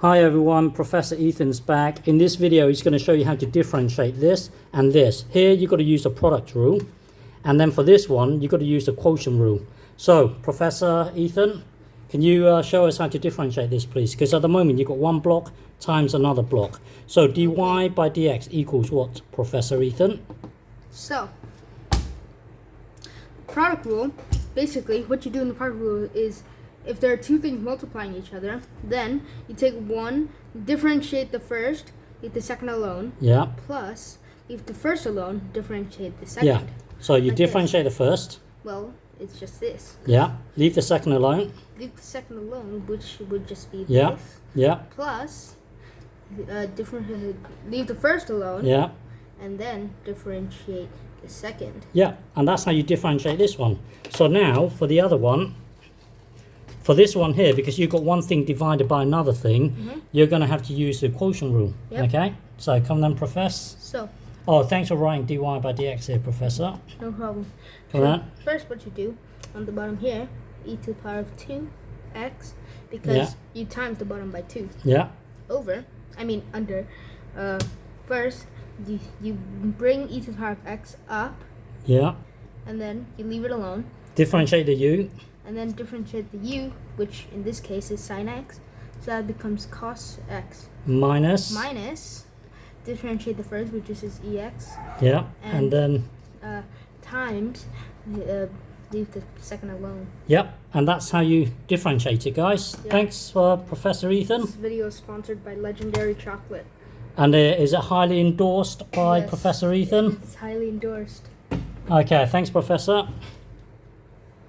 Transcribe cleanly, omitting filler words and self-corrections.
Hi everyone, Professor Ethan's back. In this video, he's going to show you how to differentiate this and this. Here, you've got to use the product rule. And then for this one, you've got to use the quotient rule. So, Professor Ethan, can you show us how to differentiate this, please? Because at the moment, you've got one block times another block. So, dy by dx equals what, Professor Ethan? So, product rule, basically, what you do in the product rule is if there are two things multiplying each other, then you take one, differentiate the first, leave the second alone. Yeah. Plus, leave the first alone, differentiate the second. Yeah. So you like differentiate the first. Well, it's just this. Yeah. Leave the second alone. Leave the second alone, which would just be Yeah. this. Yeah. Plus, leave the first alone. Yeah. And then differentiate the second. Yeah. And that's how you differentiate this one. So now for the other one. For this one here, because you've got one thing divided by another thing, you're going to have to use the quotient rule. Yep. Okay? So come then, Professor. So. Oh, thanks for writing dy by dx here, Professor. No problem. Come on. First, what you do, on the bottom here, e to the power of 2x, because you times the bottom by 2. Yeah. Under. First, you bring e to the power of x up. Yeah. And then you leave it alone. Differentiate the u. And then differentiate the u, which in this case is sine x. So that becomes cos x. Minus. Differentiate the first, which is ex. Yeah. And then. Times. Leave the second alone. Yep. And that's how you differentiate it, guys. Yeah. Thanks, Professor Ethan. This video is sponsored by Legendary Chocolate. And is it highly endorsed by Yes, Professor Ethan? It's highly endorsed. Okay. Thanks, Professor.